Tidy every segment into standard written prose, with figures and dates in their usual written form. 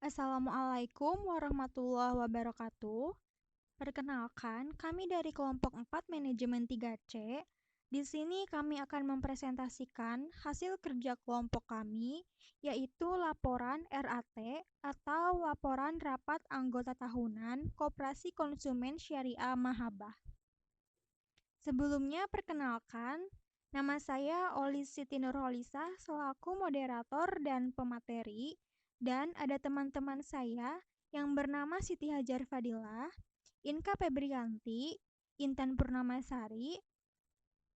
Assalamualaikum warahmatullahi wabarakatuh. Perkenalkan, kami dari kelompok 4 manajemen 3C. Di sini kami akan mempresentasikan hasil kerja kelompok kami, yaitu laporan RAT atau Laporan Rapat Anggota Tahunan Koperasi Konsumen Syariah Mahabbah. Sebelumnya perkenalkan, nama saya Olis Siti Nurholisah selaku moderator dan pemateri, dan ada teman-teman saya yang bernama Siti Hajar Fadilah, Inka Febrianti, Intan Purnamasari,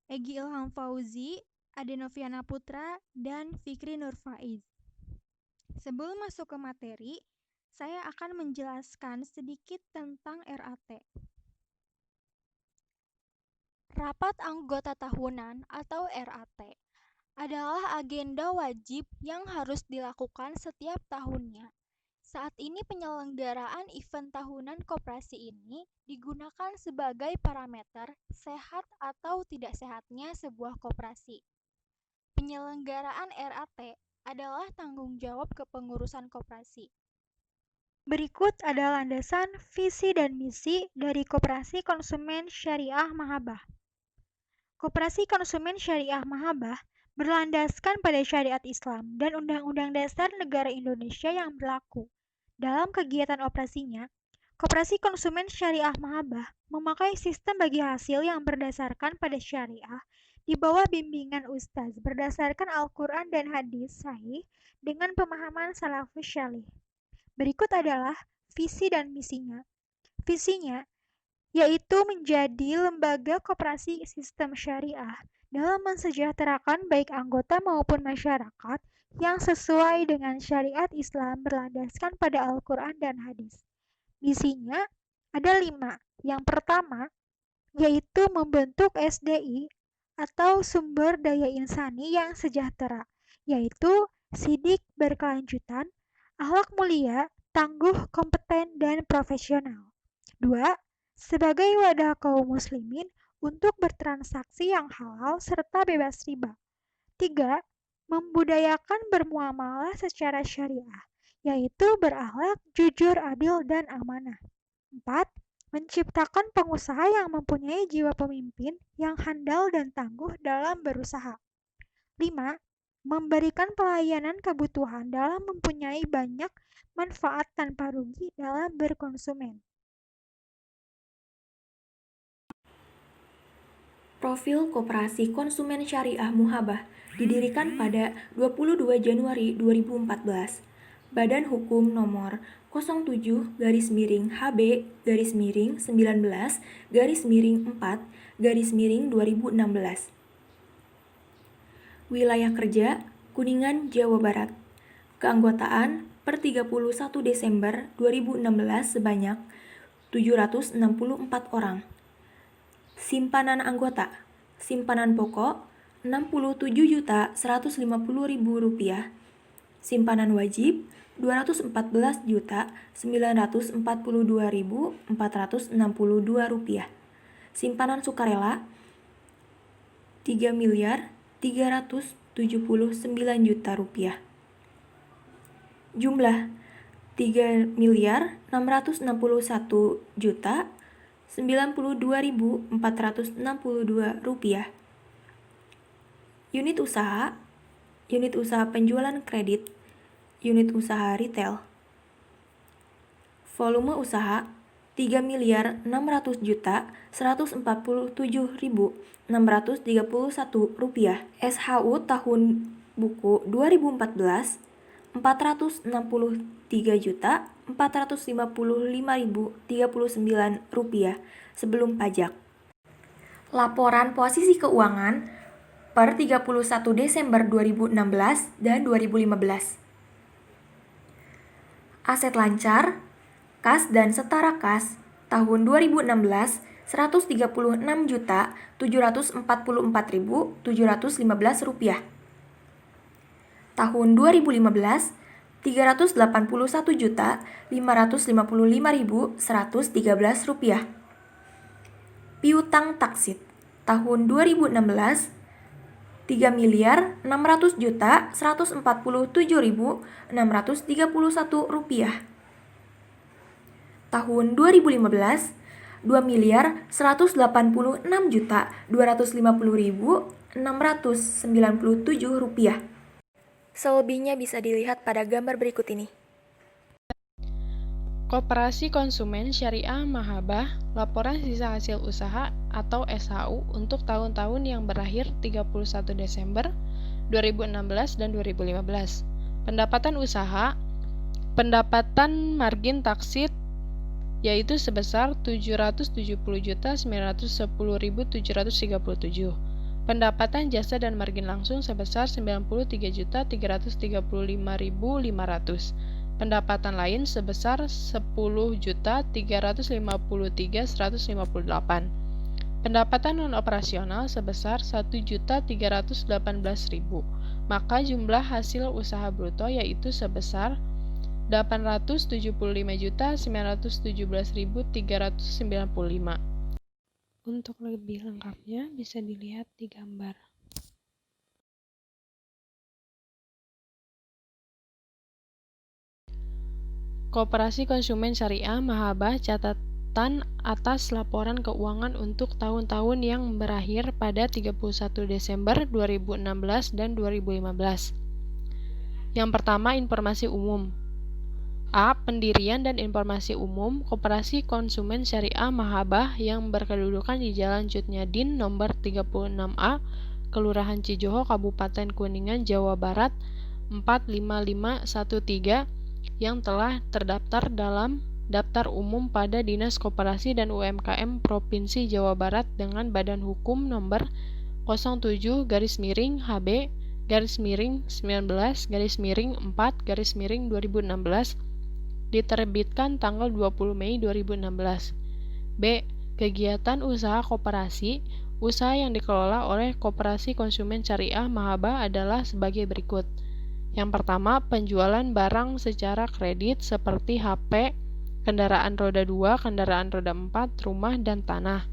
Egi Ilham Fauzi, Adenoviana Putra, dan Fikri Nurfaiz. Sebelum masuk ke materi, saya akan menjelaskan sedikit tentang RAT. Rapat Anggota Tahunan atau RAT adalah agenda wajib yang harus dilakukan setiap tahunnya. Saat ini penyelenggaraan event tahunan koperasi ini digunakan sebagai parameter sehat atau tidak sehatnya sebuah koperasi. Penyelenggaraan RAT adalah tanggung jawab kepengurusan koperasi. Berikut adalah landasan visi dan misi dari Koperasi Konsumen Syariah Mahabbah. Koperasi Konsumen Syariah Mahabbah berlandaskan pada syariat Islam dan Undang-Undang Dasar Negara Indonesia yang berlaku. Dalam kegiatan operasinya, Koperasi Konsumen Syariah Mahabbah memakai sistem bagi hasil yang berdasarkan pada syariah di bawah bimbingan ustaz berdasarkan Al-Quran dan hadis sahih dengan pemahaman salafus syalih. Berikut adalah visi dan misinya. Visinya yaitu menjadi lembaga koperasi sistem syariah dalam mensejahterakan baik anggota maupun masyarakat yang sesuai dengan syariat Islam berlandaskan pada Al-Quran dan hadis. Misinya ada 5. Yang pertama, yaitu membentuk SDI atau sumber daya insani yang sejahtera, yaitu sidik berkelanjutan, akhlak mulia, tangguh, kompeten, dan profesional. 2. Sebagai wadah kaum muslimin untuk bertransaksi yang halal serta bebas riba. 3. Membudayakan bermuamalah secara syariah, yaitu berakhlak, jujur, adil, dan amanah. 4. Menciptakan pengusaha yang mempunyai jiwa pemimpin yang handal dan tangguh dalam berusaha. 5. Memberikan pelayanan kebutuhan dalam mempunyai banyak manfaat tanpa rugi dalam berkonsumen. Profil Koperasi Konsumen Syariah Muhabbah didirikan pada 22 Januari 2014. Badan Hukum Nomor 07-HB-19-4-2016. Wilayah kerja Kuningan, Jawa Barat. Keanggotaan per 31 Desember 2016 sebanyak 764 orang. Simpanan anggota, simpanan pokok Rp67.150.000, simpanan wajib Rp214.942.462, simpanan sukarela Rp3.379.000. Jumlah Rp3.691.092.462. Unit usaha penjualan kredit, unit usaha retail. Volume usaha Rp3.147.631. SHU tahun buku 2014 Rp463.455.039 sebelum pajak. Laporan posisi keuangan per 31 Desember 2016 dan 2015. Aset lancar, kas dan setara kas tahun 2016 Rp133.744.715. Tahun 2015 Rp381.555.113. Piutang taksit tahun 2016 Rp3.600.147.631. Tahun 2015, Rp2.186.250.697. Selebihnya bisa dilihat pada gambar berikut ini. Koperasi Konsumen Syariah Mahabbah, Laporan Sisa Hasil Usaha atau SHU untuk tahun-tahun yang berakhir 31 Desember 2016 dan 2015. Pendapatan usaha, pendapatan margin taksit yaitu sebesar 770.910.737. Pendapatan jasa dan margin langsung sebesar 93.335.500. Pendapatan lain sebesar 10.353.158. Pendapatan non-operasional sebesar 1.318.000. Maka jumlah hasil usaha bruto yaitu sebesar 879.917.395. Untuk lebih lengkapnya bisa dilihat di gambar. Koperasi Konsumen Syariah Mahabbah catatan atas laporan keuangan untuk tahun-tahun yang berakhir pada 31 Desember 2016 dan 2015. Yang pertama, informasi umum. A. Pendirian dan informasi umum Koperasi Konsumen Syariah Mahabbah yang berkedudukan di Jalan Cutnyadin nomor 36A, Kelurahan Cijoho, Kabupaten Kuningan, Jawa Barat 45513 yang telah terdaftar dalam daftar umum pada Dinas Koperasi dan UMKM Provinsi Jawa Barat dengan badan hukum nomor 07-HB-19-4-2016 diterbitkan tanggal 20 Mei 2016. B. Kegiatan usaha koperasi. Usaha yang dikelola oleh Koperasi Konsumen Syariah Mahabbah adalah sebagai berikut. Yang pertama, penjualan barang secara kredit seperti HP, kendaraan roda 2, kendaraan roda 4, rumah, dan tanah.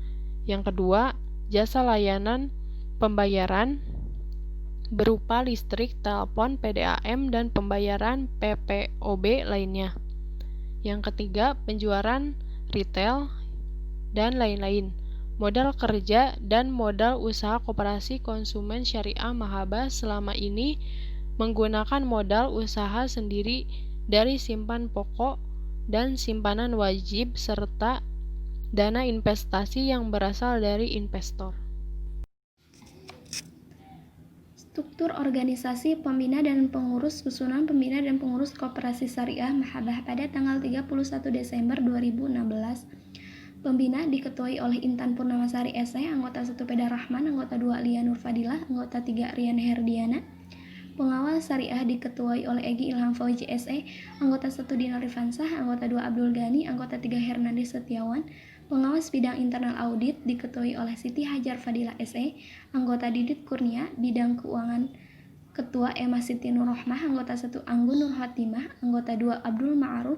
Yang kedua, jasa layanan pembayaran berupa listrik, telepon, PDAM, dan pembayaran PPOB lainnya. Yang ketiga, penjualan retail, dan lain-lain. Modal kerja dan modal usaha Koperasi Konsumen Syariah Mahabbah selama ini menggunakan modal usaha sendiri dari simpan pokok dan simpanan wajib serta dana investasi yang berasal dari investor. Struktur organisasi pembina dan pengurus susunan pembina dan pengurus Koperasi Syariah Mahabbah pada tanggal 31 Desember 2016. Pembina diketuai oleh Intan Purnamasari S.E., anggota 1 Peda Rahman, anggota 2 Lia Nur Fadilah, anggota 3 Rian Herdiana. Pengawal Syariah diketuai oleh Egy Ilham Fauzi S.E., anggota 1 Dina Rifansah, anggota 2 Abdul Ghani, anggota 3 Hernandez Setiawan. Pengawas bidang internal audit diketuai oleh Siti Hajar Fadilah S.E., anggota Didit Kurnia, bidang keuangan Ketua Emma Siti Nur Rohmah, anggota 1 Anggun Nur Hatimah, anggota 2 Abdul Ma'aruf,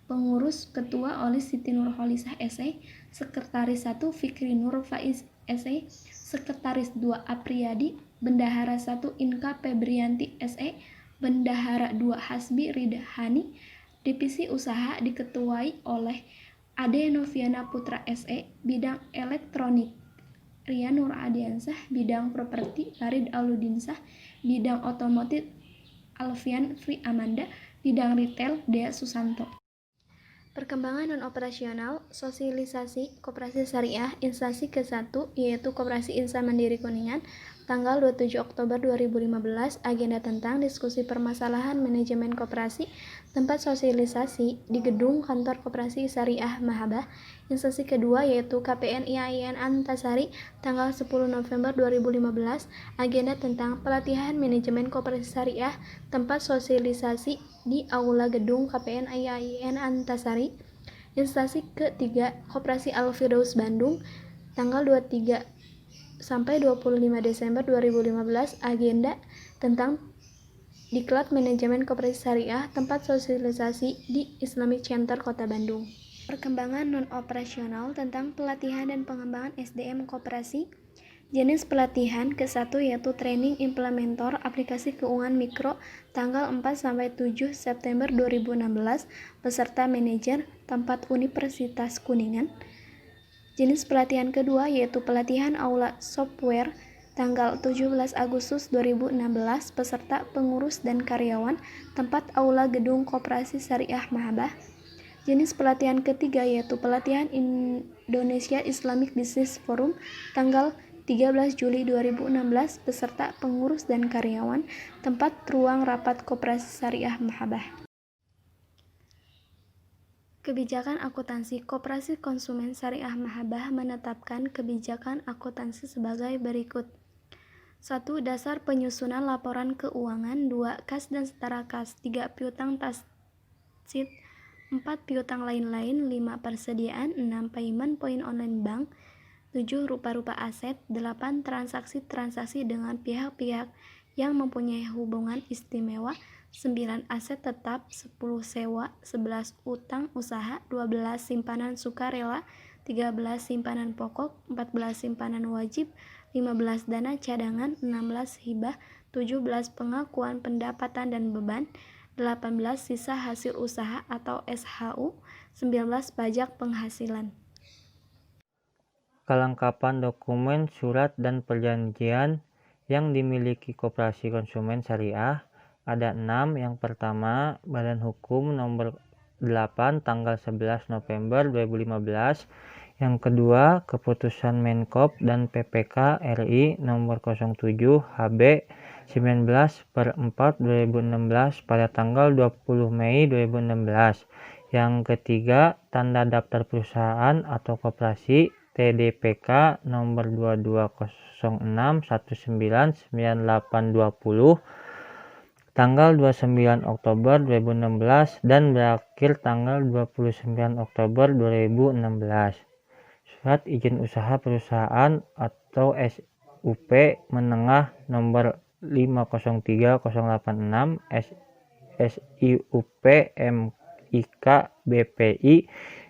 pengurus Ketua oleh Siti Nur Holisah S.E., sekretaris 1 Fikri Nur Faiz S.E., sekretaris 2 Apriyadi, bendahara 1 Inka Febrianti S.E., bendahara 2 Hasbi Ridhani. Divisi usaha diketuai oleh Ade Noviana Putra S.E., bidang elektronik Rian Nur Adiansah, bidang properti Farid Aludinsah, bidang otomotif Alfian Fri Amanda, bidang retail Dea Susanto. Perkembangan non-operasional, sosialisasi Koperasi Syariah instansi ke-1 yaitu Koperasi Insan Mandiri Kuningan, tanggal 27 Oktober 2015, agenda tentang diskusi permasalahan manajemen koperasi, tempat sosialisasi di gedung kantor Koperasi Syariah Mahabbah. Instansi kedua yaitu KPN IAIN Antasari, tanggal 10 November 2015, agenda tentang pelatihan manajemen koperasi syariah, tempat sosialisasi di Aula Gedung KPN IAIN Antasari. Instansi ketiga Koperasi Al-Firdaus Bandung, tanggal 23 sampai 25 Desember 2015, agenda tentang Diklat Manajemen Koperasi Syariah, tempat sosialisasi di Islamic Center Kota Bandung. Perkembangan non-operasional tentang pelatihan dan pengembangan SDM koperasi. Jenis pelatihan ke-1 yaitu Training Implementer Aplikasi Keuangan Mikro tanggal 4-7 September 2016, peserta manajer, tempat Universitas Kuningan. Jenis pelatihan kedua yaitu pelatihan Aula Software tanggal 17 Agustus 2016, peserta pengurus dan karyawan, tempat Aula Gedung Koperasi Syariah Mahabbah. Jenis pelatihan ketiga yaitu pelatihan Indonesia Islamic Business Forum tanggal 13 Juli 2016, peserta pengurus dan karyawan, tempat ruang rapat Koperasi Syariah Mahabbah. Kebijakan akuntansi Koperasi Konsumen Syariah Mahabbah menetapkan kebijakan akuntansi sebagai berikut. 1. Dasar penyusunan laporan keuangan. 2. Kas dan setara kas. 3. Piutang taksit. 4. Piutang lain-lain. 5. Persediaan. 6. Payment point online bank. 7. Rupa-rupa aset. 8. Transaksi-transaksi dengan pihak-pihak yang mempunyai hubungan istimewa. 9. Aset tetap. 10. Sewa. 11. Utang usaha. 12. Simpanan sukarela. 13. Simpanan pokok. 14. Simpanan wajib. 15. Dana cadangan. 16. Hibah. 17. Pengakuan pendapatan dan beban. 18. Sisa hasil usaha atau SHU. 19. Pajak penghasilan. Kelengkapan dokumen, surat, dan perjanjian yang dimiliki Koperasi Konsumen Syariah ada 6. Yang pertama, Badan Hukum nomor 8 tanggal 11 November 2015. Yang kedua, Keputusan Menkop dan PPK RI nomor 07 HB 19/4/2016 pada tanggal 20 Mei 2016. Yang ketiga, Tanda Daftar Perusahaan atau Koperasi TDPK nomor 2206199820 tanggal 29 Oktober 2016 dan berakhir tanggal 29 Oktober 2016. Surat izin usaha perusahaan atau SUP menengah nomor 503086 SIUP MIK BPI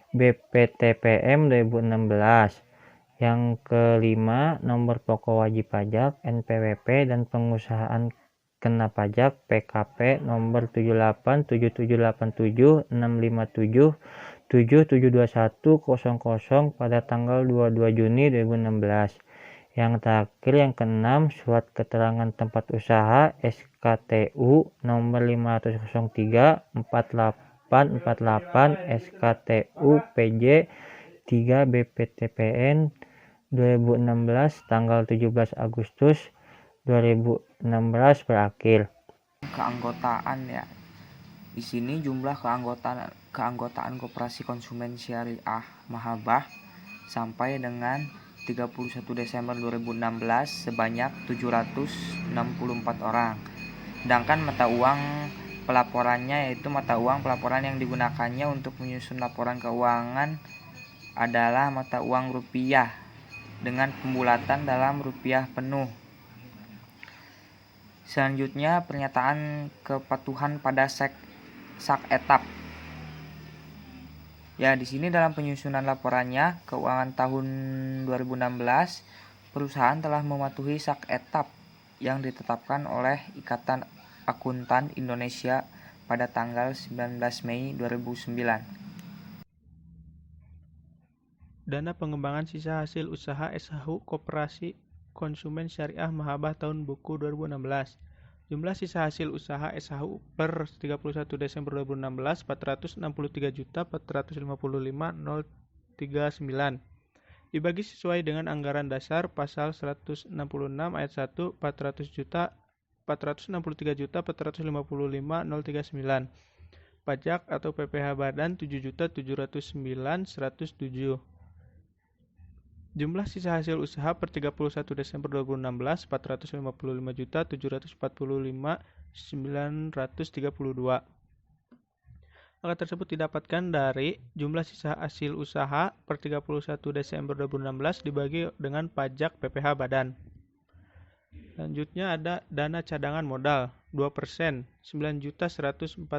BPTPM 2016. Yang kelima, nomor pokok wajib pajak NPWP dan pengusahaan kena pajak PKP nomor 78787657772100 pada tanggal 22 Juni 2016. Yang terakhir, yang keenam, surat keterangan tempat usaha SKTU nomor 503 4848 SKTU PJ 3 BPTPN 2016 tanggal 17 Agustus 2016 berakhir. Keanggotaan ya. Di sini jumlah keanggotaan Koperasi Konsumen Syariah Mahabbah sampai dengan 31 Desember 2016 sebanyak 764 orang. Sedangkan mata uang pelaporannya yaitu mata uang pelaporan yang digunakannya untuk menyusun laporan keuangan adalah mata uang rupiah dengan pembulatan dalam rupiah penuh. Selanjutnya, pernyataan kepatuhan pada sak etap. Ya, di sini dalam penyusunan laporannya keuangan tahun 2016, perusahaan telah mematuhi sak etap yang ditetapkan oleh Ikatan Akuntan Indonesia pada tanggal 19 Mei 2009. Dana pengembangan sisa hasil usaha SHU Koperasi Konsumen Syariah Mahabbah tahun buku 2016. Jumlah sisa hasil usaha SHU per 31 Desember 2016 463.455.039 dibagi sesuai dengan anggaran dasar pasal 166 ayat 1 463.455.039 pajak atau PPh badan 7.709.107. Jumlah sisa hasil usaha per 31 Desember 2016 455.745.932. Angka tersebut didapatkan dari jumlah sisa hasil usaha per 31 Desember 2016 dibagi dengan pajak PPh badan. Selanjutnya ada dana cadangan modal 2%, 9.114.919.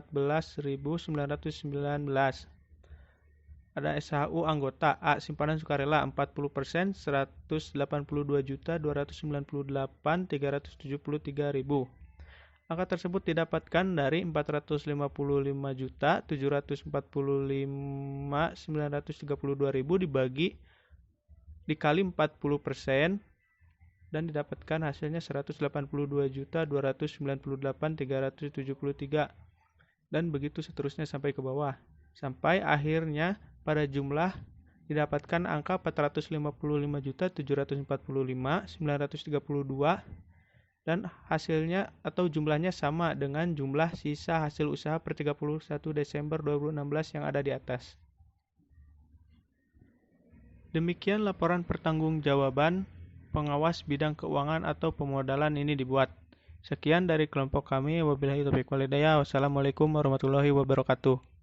ada SHU anggota A simpanan sukarela 40% 182.298.373.000. Angka tersebut didapatkan dari 455.745.932.000 dikali 40% dan didapatkan hasilnya 182.298.373 dan begitu seterusnya sampai ke bawah. Sampai akhirnya pada jumlah didapatkan angka 455.745.932 dan hasilnya atau jumlahnya sama dengan jumlah sisa hasil usaha per 31 Desember 2016 yang ada di atas. Demikian laporan pertanggungjawaban pengawas bidang keuangan atau pemodalan ini dibuat. Sekian dari kelompok kami. Wabillahi taufiq wal hidayah. Wassalamualaikum warahmatullahi wabarakatuh.